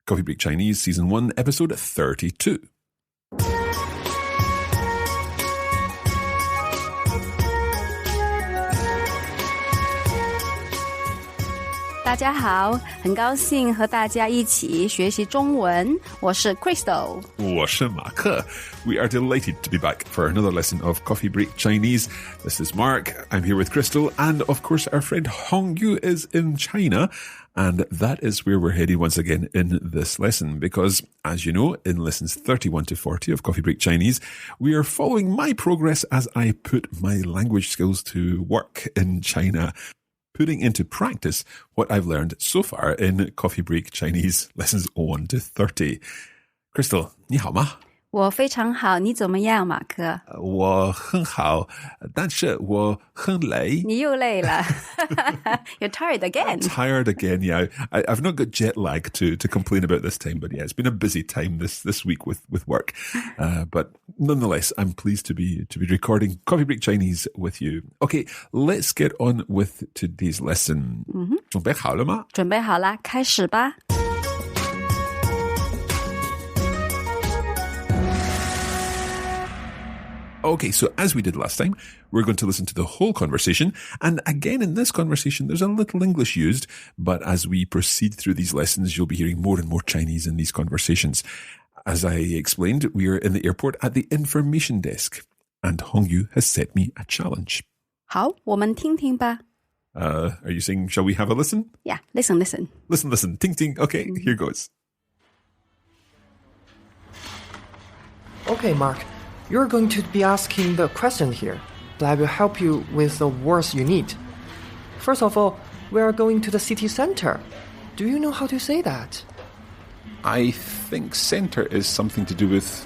Coffee Break Chinese Season 1, Episode 32. 大家好，很高兴和大家一起学习中文。我是 Crystal， 我是马克。We are delighted to be back for another lesson of Coffee Break Chinese. This is Mark. I'm here with Crystal, and of course our friend Hong Yu is in China. And that is where we're headed once again in this lesson, because as you know, in lessons 31 to 40 of Coffee Break Chinese, we are following my progress as I put my language skills to work in China, putting into practice what I've learned so far in Coffee Break Chinese lessons 1 to 30. Crystal, 你好吗？我非常好，你怎么样，马克？我很好，但是我很累。你又累了。You're tired again. Tired again, yeah. I've not got jet lag to complain about this time, but yeah, it's been a busy time this week with work. But nonetheless, I'm pleased to be recording Coffee Break Chinese with you. Okay, let's get on with today's lesson. 准备好了吗？准备好了，开始吧。Okay, so as we did last time, we're going to listen to the whole conversation. And again, in this conversation, there's a little English used, but as we proceed through these lessons, you'll be hearing more and more Chinese in these conversations. As I explained, we are in the airport at the information desk, and Hong Yu has set me a challenge. 好，我们听听吧。Are you saying, shall we have a listen? Yeah, listen. Listen. Ting, ting. Okay, here goes. Okay, Mark. You're going to be asking the question here, but I will help you with the words you need. First of all, we are going to the city center. Do you know how to say that? I think center is something to do with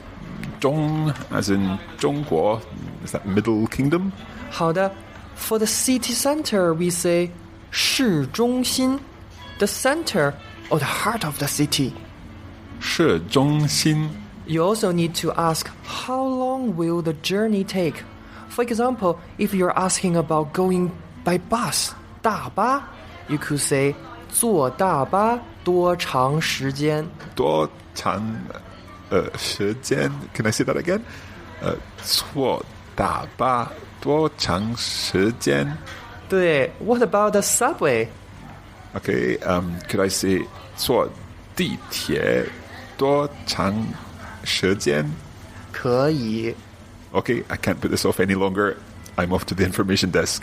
Zhong, as in 中国. Is that Middle Kingdom? 好的. For the city center, we say 市中心, the center or the heart of the city. 市中心. You also need to ask, how long will the journey take? For example, if you're asking about going by bus, 大巴, you could say, 坐大巴多长时间?多长时间? Can I say that again? 坐大巴多长时间? 对, what about the subway? Okay, could I say 坐地铁多长时间? 可以. Okay, I can't put this off any longer. I'm off to the information desk.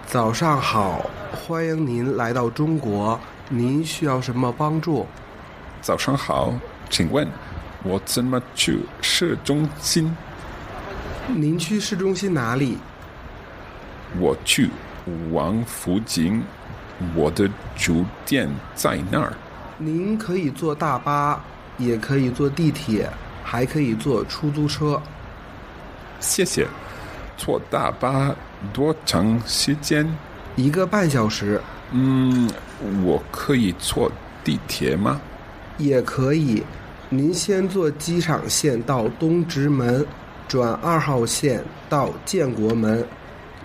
早上好，欢迎您来到中国，您需要什么帮助？早上好，请问我怎么去市中心？您去市中心哪里？我去王府井，我的酒店在那儿。您可以坐大巴，也可以坐地铁，还可以坐出租车。谢谢。坐大巴多长时间？1个半小时。我可以坐地铁吗？也可以。您先坐机场线到东直门，转2号线到建国门，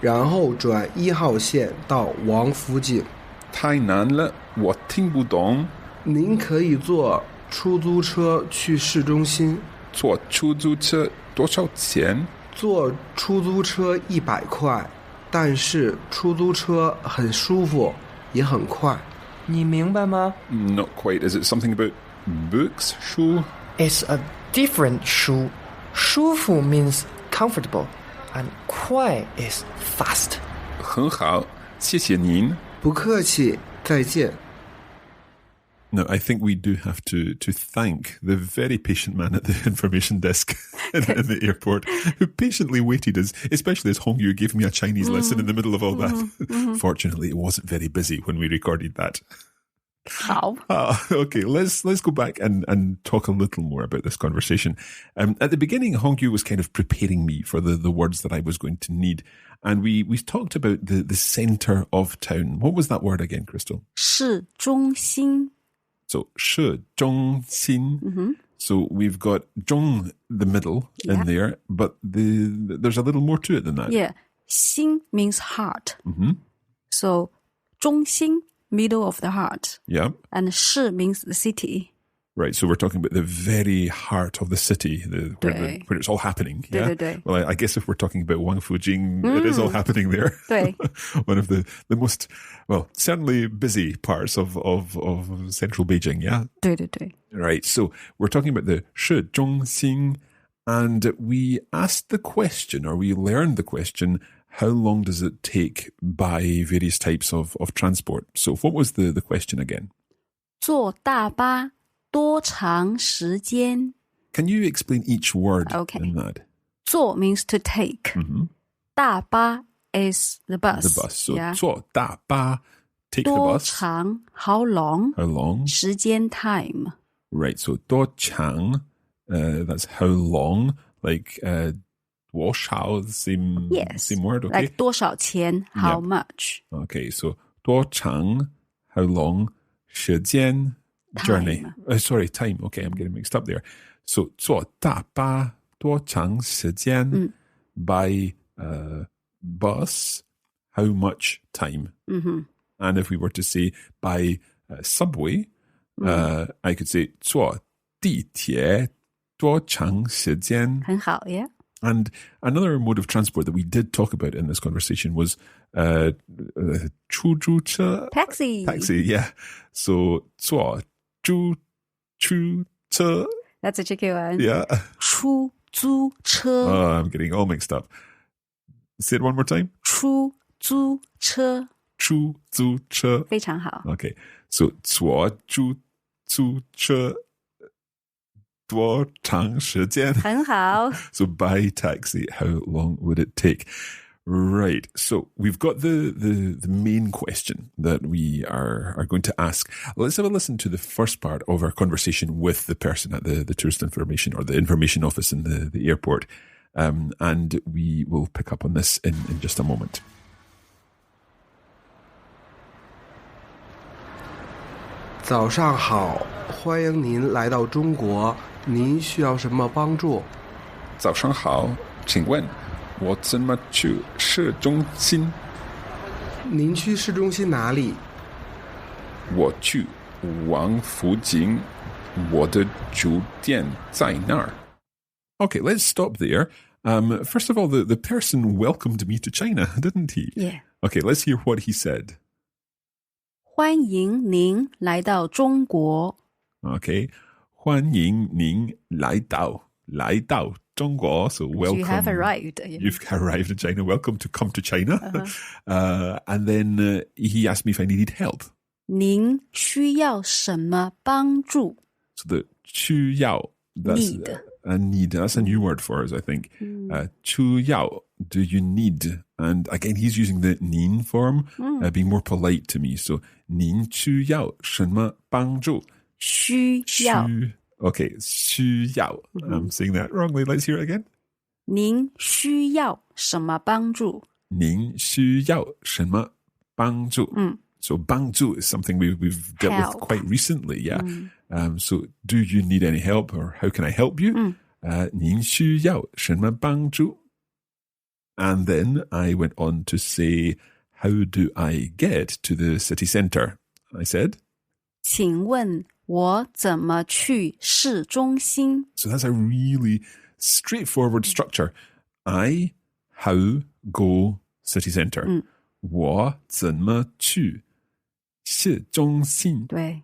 然后转1号线到王府井。太难了，我听不懂。您可以坐出租车去市中心。坐出租车多少钱？坐出租车100块，但是出租车很舒服，也很快。你明白吗？ Not quite. Is it something about books, 书? It's a different 舒. 舒服 means comfortable, and 快 is fast. 很好，谢谢您。不客气，再见。Now, I think we do have to thank the very patient man at the information desk in the airport who patiently waited, especially as Hong Yu gave me a Chinese lesson in the middle of all that. Fortunately, it wasn't very busy when we recorded that. How? Okay, let's go back and talk a little more about this conversation. At the beginning, Hong Yu was kind of preparing me for the words that I was going to need. And we talked about the center of town. What was that word again, Crystal? 市中心. So, 市中心. So we've got zhong, the middle, in there, but there's a little more to it than that. Yeah. 心 means heart. Mm-hmm. So 中心, middle of the heart. Yeah. And 市 means the city. Right, so we're talking about the very heart of the city, where it's all happening. Yeah? 对. Well, I guess if we're talking about Wang Fujing, it is all happening there. 对. One of the most, well, certainly busy parts of central Beijing, yeah? 对. Right, so we're talking about the 市中心, and we asked the question, or we learned the question, how long does it take by various types of transport? So what was the question again? 坐大巴多长时间? Can you explain each word in that? 坐 means to take. 大巴 is the bus. The bus. So, yeah. 坐大巴, take the 多 bus. 长 how long? How long? 时间 time. Right. So, 多长, that's how long. Like, 多少, same word. Okay. Like 多少钱 how much? Okay. So, 多长, how long? 时间, journey. Sorry, time. Okay, I'm getting mixed up there. So, 坐大巴多长时间 by bus, how much time? And if we were to say by subway, I could say 坐地铁多长时间? 很好 yeah. And another mode of transport that we did talk about in this conversation was 出租车 Taxi. Taxi, yeah. So 坐出租车 That's a tricky one. Yeah. 出租车 Oh, I'm getting all mixed up. Say it one more time. 出租车出租车非常好 Okay. So 坐出租车多长时间很好 So by taxi, how long would it take? Right. So we've got the main question that we are going to ask. Let's have a listen to the first part of our conversation with the person at the tourist information or the information office in the airport. And we will pick up on this in just a moment. 早上好，欢迎您来到中国，您需要什么帮助？早上好，请问我怎么去市中心？您去市中心哪里？我去王府井，我的酒店在那儿。Okay, let's stop there. First of all, the person welcomed me to China, didn't he? Yeah. Okay, let's hear what he said. 欢迎您来到中国 Okay, 欢迎您来到中国. So welcome. You have arrived. You've arrived in China. Welcome to come to China. And then he asked me if I needed help. 您需要什么帮助 So the 需要, that's Need. A need. That's a new word for us, I think. 需要, do you need? And again, he's using the 您 form, being more polite to me. So 您需要什么帮助?需要 Okay, 需要. I'm saying that wrongly. Let's hear it again. 您需要什么帮助您需要什么帮助? So 帮助 is something we've dealt Help. with quite recently, yeah. So do you need any help or how can I help you? 您需要什么帮助? And then I went on to say, how do I get to the city centre? I said, 请问我怎么去市中心 so that's a really straightforward structure. I, how, go, city centre. 我怎么去市中心? 对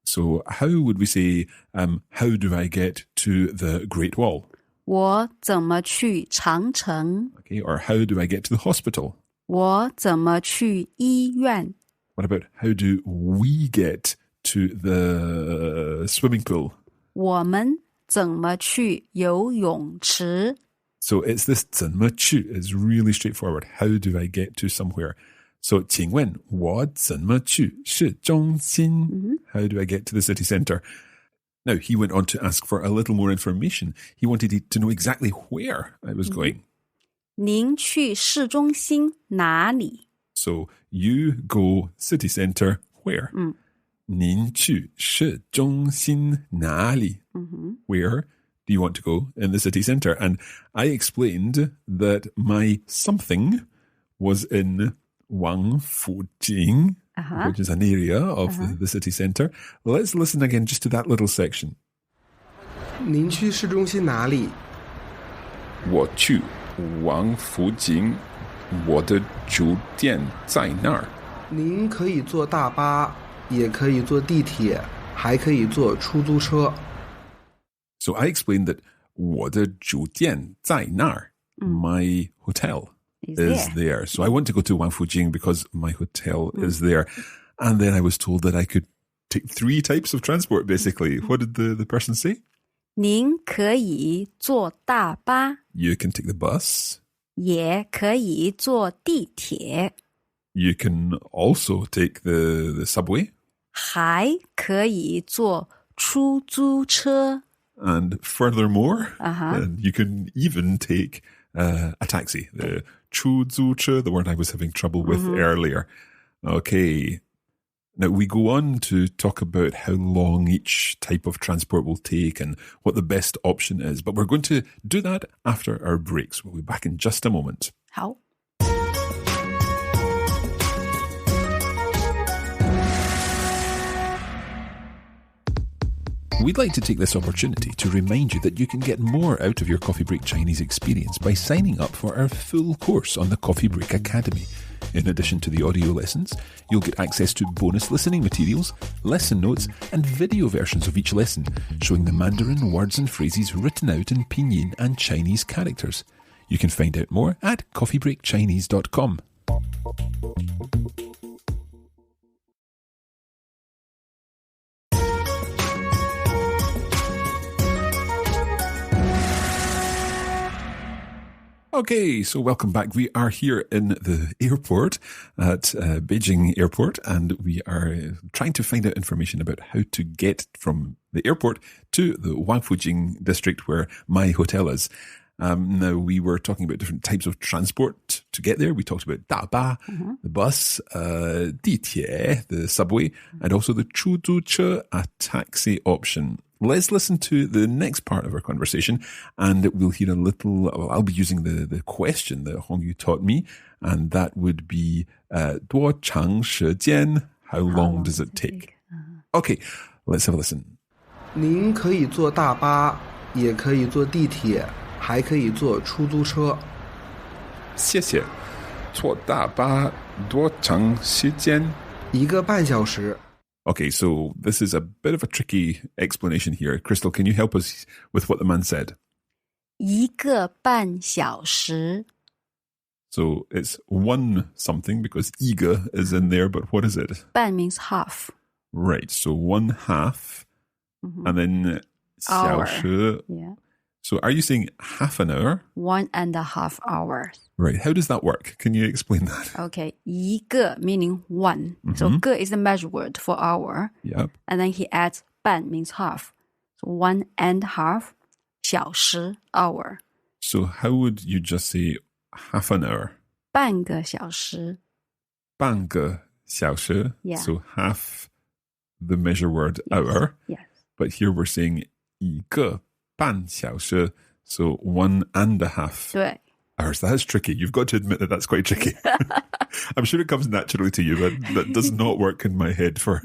So how would we say, how do I get to the Great Wall? 我怎么去长城 Okay, or how do I get to the hospital? 我怎么去医院 What about how do we get to the swimming pool? 我们怎么去游泳池 So it's this 怎么去 is really straightforward. How do I get to somewhere? So 请问我怎么去市中心? How do I get to the city centre? Now, he went on to ask for a little more information. He wanted to know exactly where I was going. 您去市中心哪里 So you go city centre where? 您去市中心哪里? Where do you want to go in the city centre? And I explained that my something was in Wangfujing, which is an area of the city centre. Let's listen again just to that little section. 您去市中心哪里？我去王府井，我的酒店在那儿。您可以坐大巴，也可以坐地铁，还可以坐出租车。So I explained that 我的酒店在那儿. My hotel is there. So I want to go to Wangfujing because my hotel is there. And then I was told that I could take 3 types of transport, basically. What did the person say? 您可以坐大巴， You can take the bus. 也可以坐地铁， You can also take the subway. 还可以坐出租车。 And furthermore, and you can even take a taxi. The 出租车, the word I was having trouble with earlier. Okay. Now, we go on to talk about how long each type of transport will take and what the best option is. But we're going to do that after our breaks. We'll be back in just a moment. 好。We'd like to take this opportunity to remind you that you can get more out of your Coffee Break Chinese experience by signing up for our full course on the Coffee Break Academy. In addition to the audio lessons, you'll get access to bonus listening materials, lesson notes, and video versions of each lesson, showing the Mandarin words and phrases written out in Pinyin and Chinese characters. You can find out more at coffeebreakchinese.com. Okay, so welcome back. We are here in the airport at Beijing Airport, and we are trying to find out information about how to get from the airport to the Wangfujing district where my hotel is. Now, we were talking about different types of transport to get there. We talked about 大巴, the bus, 地铁, the subway, and also the 出租车, a taxi option. Let's listen to the next part of our conversation, and we'll hear a little. Well, I'll be using the question that Hongyu taught me, and that would be 多长时间? How long does it take? Okay, let's have a listen. 您可以坐大巴，也可以坐地铁，还可以坐出租车。谢谢。坐大巴多长时间？1个半小时。Okay, so this is a bit of a tricky explanation here. Crystal, can you help us with what the man said? 1个半小时。 So it's 1 something because 一个 is in there, but what is it? 半 means half. Right, so 1 half, and then 小时. Yeah. So are you saying half an hour? 1.5 hours. Right, how does that work? Can you explain that? Okay, 一个 meaning 1. So 个 is the measure word for hour. Yep. And then he adds 半 means half. So 1.5 小时 hour. So how would you just say half an hour? 半个小时。半个小时. Yeah. So half the measure word hour. Yes. But here we're saying 一个半小时. So 1.5 对。hours. That is tricky. You've got to admit that that's quite tricky. I'm sure it comes naturally to you, but that does not work in my head for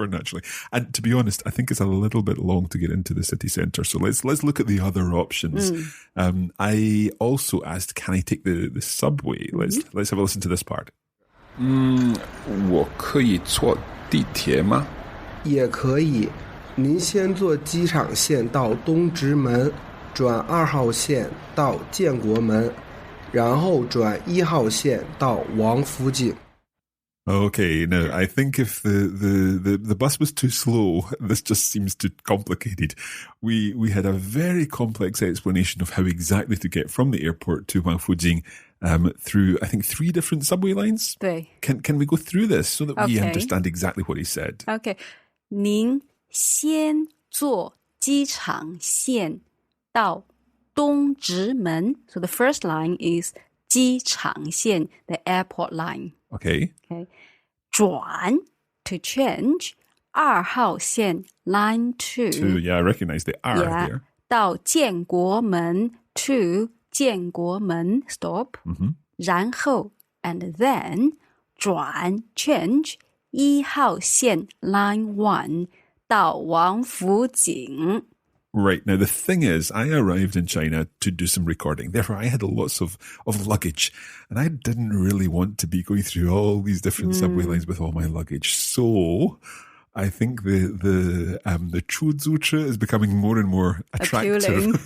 naturally. And to be honest, I think it's a little bit long to get into the city centre. So let's look at the other options. I also asked, can I take the subway? Let's have a listen to this part. 我可以坐地铁吗？也可以，您先坐机场线到东直门，转2号线到建国门，然后转1号线到王府井。 Okay, now I think if the bus was too slow, this just seems too complicated. We had a very complex explanation of how exactly to get from the airport to Wangfujing through, I think, 3 different subway lines. 对。 Can we go through this so that we Okay. understand exactly what he said? Okay. 您先坐机场线到东直门. So the first line is 机场线, the airport line. Okay. Okay. 转 to change, 2号线 Line 2 Yeah, I recognize the R Yeah. there. 到建国门 to 建国门 stop， 然后 and then 转 change 1号线 line 1到王府井。 Right. Now, the thing is, I arrived in China to do some recording. Therefore, I had lots of luggage. And I didn't really want to be going through all these different subway lines with all my luggage. So I think the Chuzucha is becoming more and more attractive.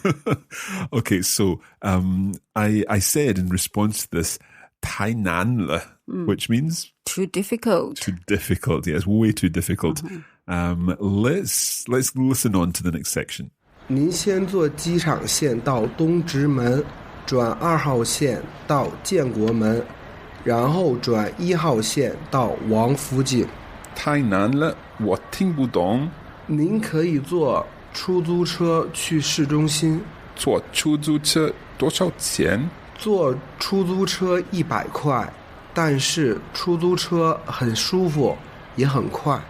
Okay, so I said in response to this, 太难了, which means Too difficult. too difficult. Yeah, it's way too difficult. Let's listen on to the next section. 您先坐机场线到东直门，转2号线到建国门，然后转1号线到王府井。太难了，我听不懂。您可以坐出租车去市中心。坐出租车多少钱？坐出租车100块，但是出租车很舒服，也很快。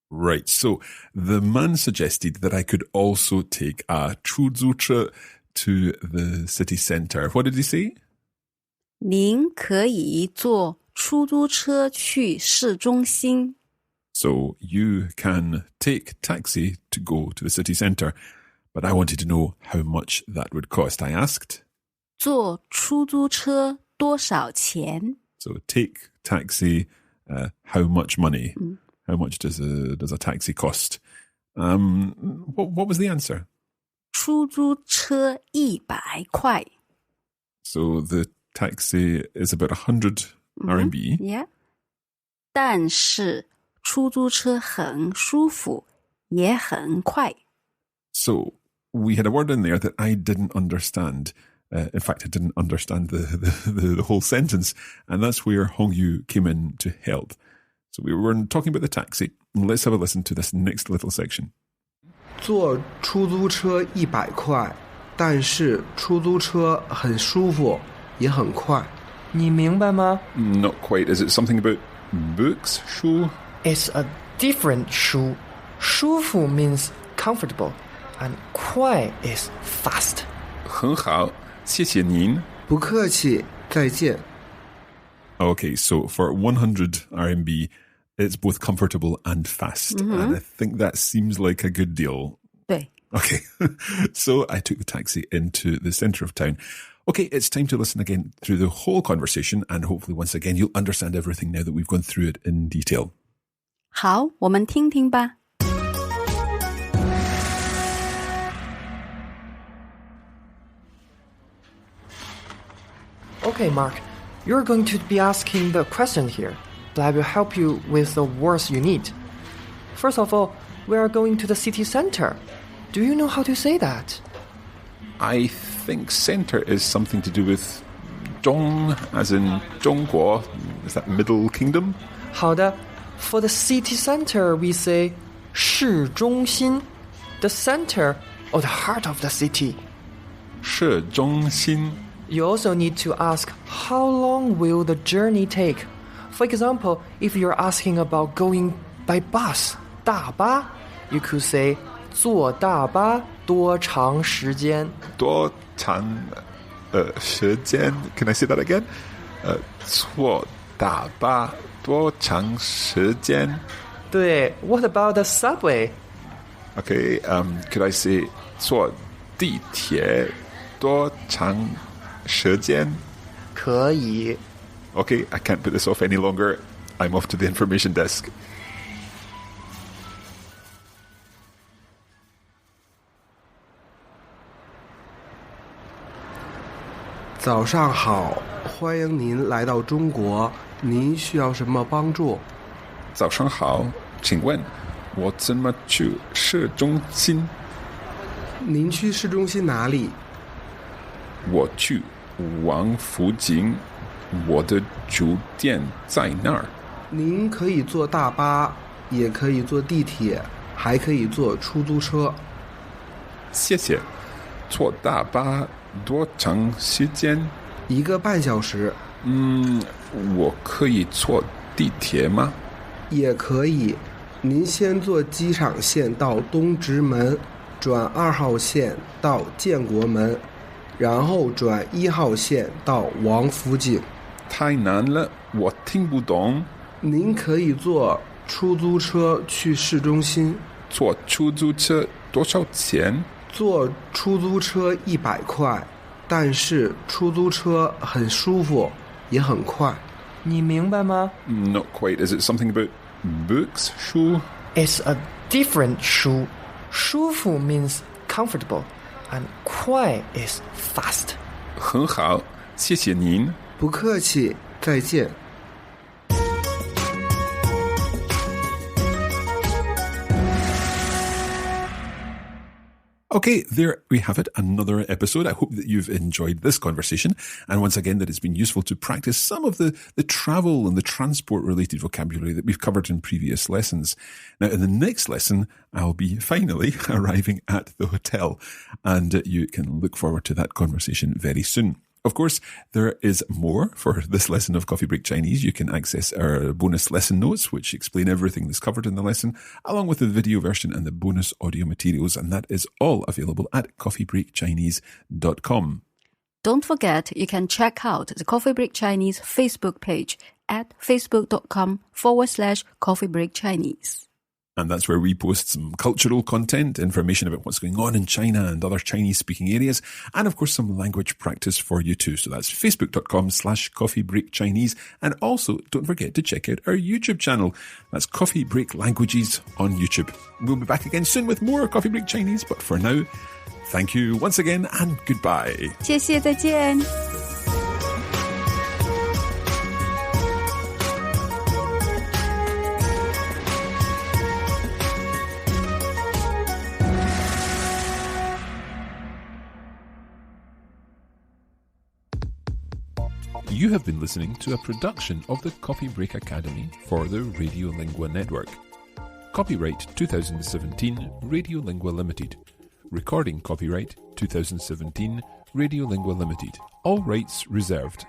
Right. So the man suggested that I could also take a Chuzucha to the city centre. What did he say? 您可以坐出租车去市中心。 So you can take taxi to go to the city centre. But I wanted to know how much that would cost. I asked. 坐出租车多少钱？ So take taxi, how much money? How much does a taxi cost? What was the answer? 出租车100块。 So the taxi is about 100 RMB. Yeah. 但是出租车很舒服，也很快。 So we had a word in there that I didn't understand. In fact, I didn't understand the whole sentence. And that's where Hongyu came in to help. So we were talking about the taxi. Let's have a listen to this next little section. 坐出租车100块，但是出租车很舒服，也很快。你明白吗？ Not quite. Is it something about books? 书 It's a different 舒。舒服 means comfortable, and 快 is fast. 很好，谢谢您。不客气，再见。 Okay, so for 100 RMB, it's both comfortable and fast. And I think that seems like a good deal. 对。 Okay, so I took the taxi into the centre of town. Okay, it's time to listen again through the whole conversation, and hopefully once again you'll understand everything now that we've gone through it in detail. 好，我们听听吧。 Okay, Mark, you're going to be asking the question here, but I will help you with the words you need. First of all, we are going to the city center. Do you know how to say that? I think center is something to do with Zhong, as in 中国. Is that Middle Kingdom? 好的, for the city center, we say 市中心, the center or the heart of the city. 市中心. You also need to ask, how long will the journey take? For example, if you're asking about going by bus, 大巴, you could say 坐大巴多长时间?多长时间? Can I say that again? 坐大巴多长时间? 对, what about the subway? Okay, could I say 坐地铁多长时间? 可以. Okay, I can't put this off any longer. I'm off to the information desk. 早上好，欢迎您来到中国。您需要什么帮助？早上好，请问我怎么去市中心？您去市中心哪里？我去王府井，我的酒店在那儿。您可以坐大巴，也可以坐地铁，还可以坐出租车。谢谢。坐大巴多长时间？1个半小时。我可以坐地铁吗？也可以，您先坐机场线到东直门，转2号线到建国门，然后转1号线到王府井。太难了，我听不懂。您可以坐出租车去市中心。坐出租车多少钱？坐出租车100块，但是出租车很舒服，也很快。你明白吗？ Not quite. Is it something about books, 书? It's a different 舒。舒服 means comfortable, and 快 is fast. 很好，谢谢您。不客气，再见。Okay, there we have it, another episode. I hope that you've enjoyed this conversation, and once again that it's been useful to practice some of the travel and the transport-related vocabulary that we've covered in previous lessons. Now, in the next lesson, I'll be finally arriving at the hotel, and you can look forward to that conversation very soon. Of course, there is more for this lesson of Coffee Break Chinese. You can access our bonus lesson notes, which explain everything that's covered in the lesson, along with the video version and the bonus audio materials. And that is all available at coffeebreakchinese.com. Don't forget, you can check out the Coffee Break Chinese Facebook page at facebook.com/Coffee Break Chinese. And that's where we post some cultural content, information about what's going on in China and other Chinese-speaking areas, and of course some language practice for you too. So that's facebook.com/Coffee Break Chinese. And also, don't forget to check out our YouTube channel. That's Coffee Break Languages on YouTube. We'll be back again soon with more Coffee Break Chinese, but for now, thank you once again and goodbye. 谢谢，再见。You have been listening to a production of the Coffee Break Academy for the Radiolingua Network. Copyright 2017 Radiolingua Limited. Recording copyright 2017 Radiolingua Limited. All rights reserved.